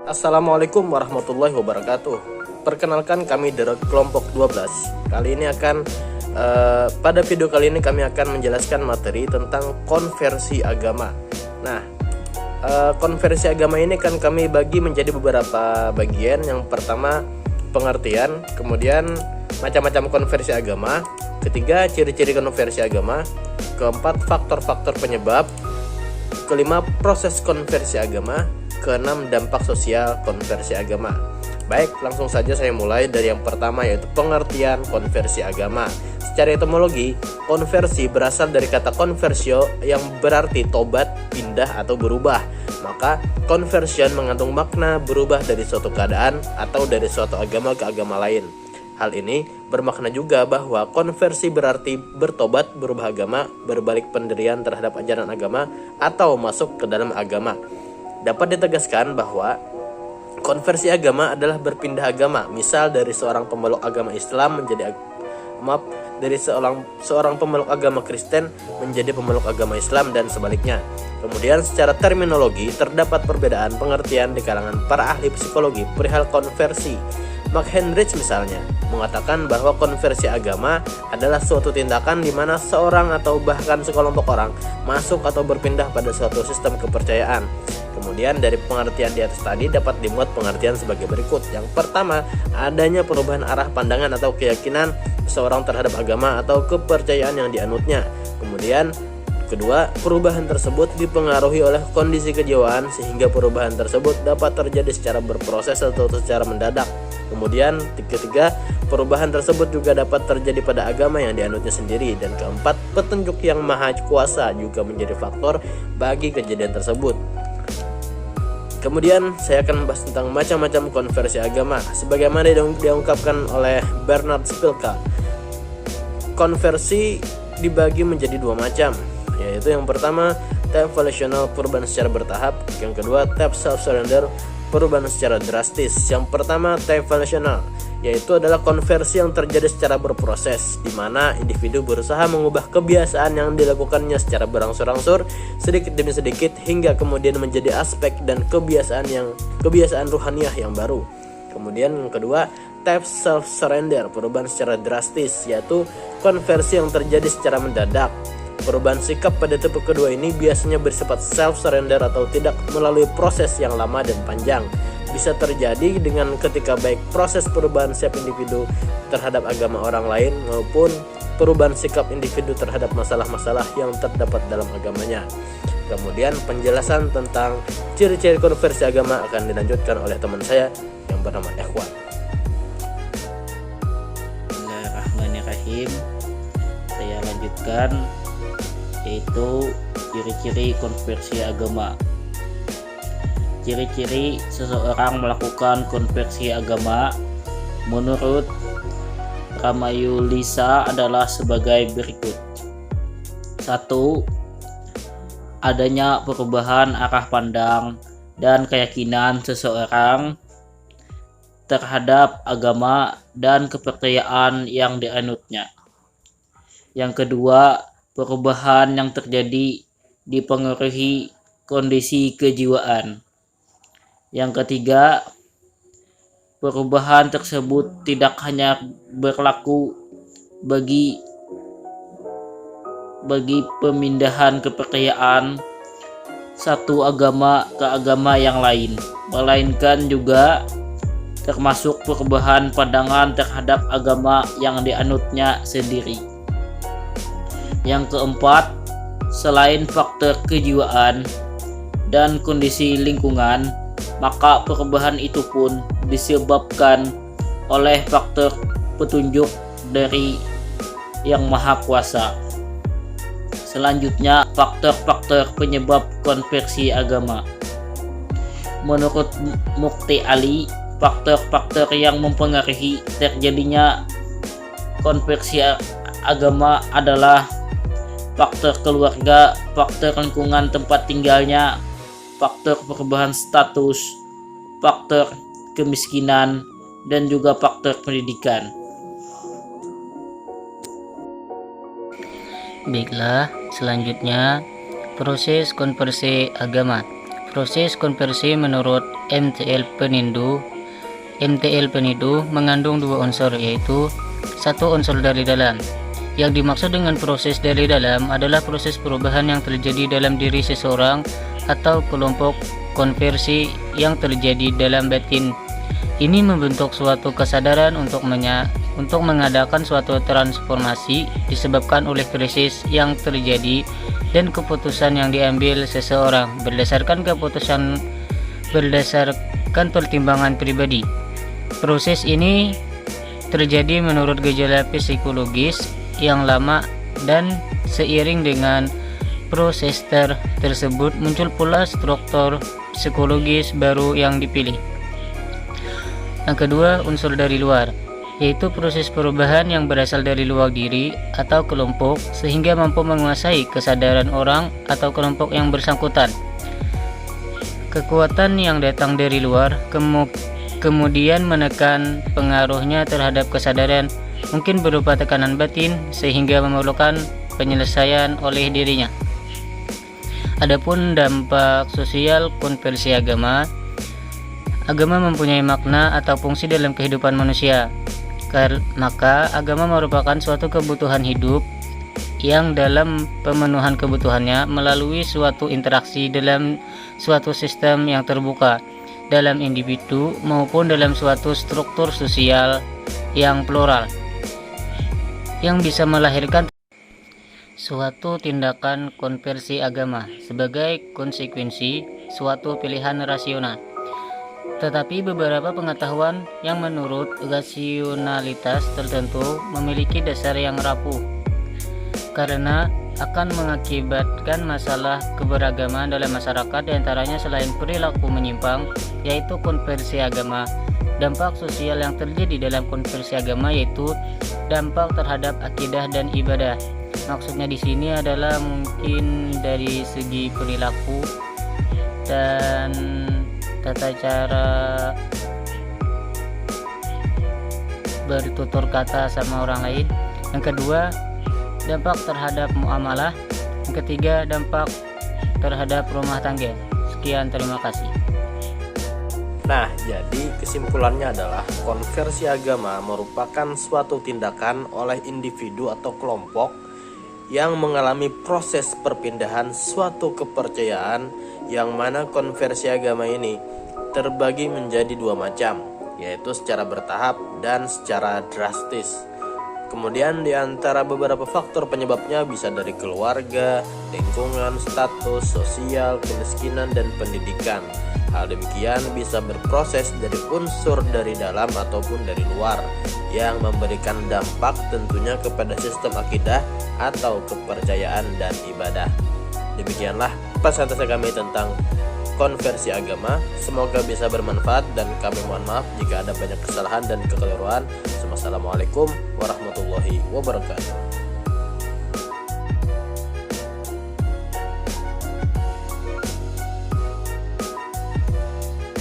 Assalamualaikum warahmatullahi wabarakatuh. Perkenalkan, kami dari kelompok 12. Pada video kali ini kami akan menjelaskan materi tentang konversi agama. Nah, konversi agama ini kan kami bagi menjadi beberapa bagian. Yang pertama, pengertian, kemudian macam-macam konversi agama, ketiga, ciri-ciri konversi agama, keempat, faktor-faktor penyebab, kelima, proses konversi agama, keenam, dampak sosial konversi agama. Baik, langsung saja saya mulai dari yang pertama, yaitu pengertian konversi agama. Secara etimologi, konversi berasal dari kata conversio yang berarti tobat, pindah atau berubah. Maka conversion mengandung makna berubah dari suatu keadaan atau dari suatu agama ke agama lain. Hal ini bermakna juga bahwa konversi berarti bertobat, berubah agama, berbalik pendirian terhadap ajaran agama, atau masuk ke dalam agama. Dapat ditegaskan bahwa konversi agama adalah berpindah agama. Misal dari seorang pemeluk agama Islam dari seorang pemeluk agama Kristen menjadi pemeluk agama Islam dan sebaliknya. Kemudian secara terminologi terdapat perbedaan pengertian di kalangan para ahli psikologi perihal konversi. Mark Hendricks misalnya mengatakan bahwa konversi agama adalah suatu tindakan di mana seorang atau bahkan sekelompok orang masuk atau berpindah pada suatu sistem kepercayaan. Kemudian dari pengertian di atas tadi dapat dimuat pengertian sebagai berikut. Yang pertama, adanya perubahan arah pandangan atau keyakinan seseorang terhadap agama atau kepercayaan yang dianutnya. Kemudian kedua, perubahan tersebut dipengaruhi oleh kondisi kejiwaan sehingga perubahan tersebut dapat terjadi secara berproses atau secara mendadak. Kemudian ketiga, perubahan tersebut juga dapat terjadi pada agama yang dianutnya sendiri. Dan keempat, petunjuk yang maha kuasa juga menjadi faktor bagi kejadian tersebut. Kemudian saya akan membahas tentang macam-macam konversi agama sebagaimana diungkapkan oleh Bernard Spilka. Konversi dibagi menjadi dua macam, yaitu yang pertama type volitional, perubahan secara bertahap. Yang kedua type self-surrender, perubahan secara drastis. Yang pertama type volitional, yaitu adalah konversi yang terjadi secara berproses, di mana individu berusaha mengubah kebiasaan yang dilakukannya secara berangsur-angsur, sedikit demi sedikit, hingga kemudian menjadi aspek dan kebiasaan ruhaniah yang baru. Kemudian yang kedua, type self-surrender, perubahan secara drastis, yaitu konversi yang terjadi secara mendadak. Perubahan sikap pada tipe kedua ini biasanya bersifat self-surrender atau tidak melalui proses yang lama dan panjang. Bisa terjadi dengan ketika baik proses perubahan sikap individu terhadap agama orang lain maupun perubahan sikap individu terhadap masalah-masalah yang terdapat dalam agamanya. Kemudian penjelasan tentang ciri-ciri konversi agama akan dilanjutkan oleh teman saya yang bernama Ikhwan. Bismillahirrahmanirrahim. Saya lanjutkan, yaitu ciri-ciri konversi agama. Ciri-ciri seseorang melakukan konversi agama menurut Ramayulisa adalah sebagai berikut. 1. Adanya perubahan arah pandang dan keyakinan seseorang terhadap agama dan kepercayaan yang dianutnya. Yang kedua, perubahan yang terjadi dipengaruhi kondisi kejiwaan. Yang ketiga, perubahan tersebut tidak hanya berlaku bagi pemindahan kepercayaan satu agama ke agama yang lain, melainkan juga termasuk perubahan pandangan terhadap agama yang dianutnya sendiri. Yang keempat, selain faktor kejiwaan dan kondisi lingkungan, maka perubahan itu pun disebabkan oleh faktor petunjuk dari Yang Maha Kuasa. Selanjutnya, faktor-faktor penyebab konversi agama. Menurut Mukti Ali, faktor-faktor yang mempengaruhi terjadinya konversi agama adalah faktor keluarga, faktor lingkungan tempat tinggalnya, faktor perubahan status, faktor kemiskinan, dan juga faktor pendidikan. Baiklah, selanjutnya proses konversi agama. Proses konversi menurut MTL Penidu mengandung dua unsur, yaitu satu unsur dari dalam. Yang dimaksud dengan proses dari dalam adalah proses perubahan yang terjadi dalam diri seseorang atau kelompok, konversi yang terjadi dalam batin. Ini membentuk suatu kesadaran untuk mengadakan suatu transformasi disebabkan oleh krisis yang terjadi dan keputusan yang diambil seseorang berdasarkan pertimbangan pribadi. Proses ini terjadi menurut gejala psikologis yang lama, dan seiring dengan proses tersebut muncul pula struktur psikologis baru yang dipilih. Yang kedua, unsur dari luar, yaitu proses perubahan yang berasal dari luar diri atau kelompok sehingga mampu menguasai kesadaran orang atau kelompok yang bersangkutan. Kekuatan yang datang dari luar kemudian menekan pengaruhnya terhadap kesadaran, mungkin berupa tekanan batin sehingga memerlukan penyelesaian oleh dirinya. Adapun dampak sosial konversi agama mempunyai makna atau fungsi dalam kehidupan manusia. Maka agama merupakan suatu kebutuhan hidup yang dalam pemenuhan kebutuhannya melalui suatu interaksi dalam suatu sistem yang terbuka dalam individu maupun dalam suatu struktur sosial yang plural, yang bisa melahirkan suatu tindakan konversi agama sebagai konsekuensi suatu pilihan rasional. Tetapi beberapa pengetahuan yang menurut rasionalitas tertentu memiliki dasar yang rapuh karena akan mengakibatkan masalah keberagaman dalam masyarakat, diantaranya selain perilaku menyimpang, yaitu konversi agama. Dampak sosial yang terjadi dalam konversi agama yaitu dampak terhadap akidah dan ibadah. Maksudnya di sini adalah mungkin dari segi perilaku dan tata cara bertutur kata sama orang lain. Yang kedua, dampak terhadap muamalah. Yang ketiga, dampak terhadap rumah tangga. Sekian, terima kasih. Nah, jadi kesimpulannya adalah konversi agama merupakan suatu tindakan oleh individu atau kelompok yang mengalami proses perpindahan suatu kepercayaan, yang mana konversi agama ini terbagi menjadi dua macam, yaitu secara bertahap dan secara drastis. Kemudian di antara beberapa faktor penyebabnya bisa dari keluarga, lingkungan, status sosial, kemiskinan, dan pendidikan. Hal demikian bisa berproses dari unsur dari dalam ataupun dari luar yang memberikan dampak tentunya kepada sistem akidah atau kepercayaan dan ibadah. Demikianlah presentasi kami tentang konversi agama. Semoga bisa bermanfaat dan kami mohon maaf jika ada banyak kesalahan dan kekeliruan. Wassalamualaikum warahmatullahi wabarakatuh.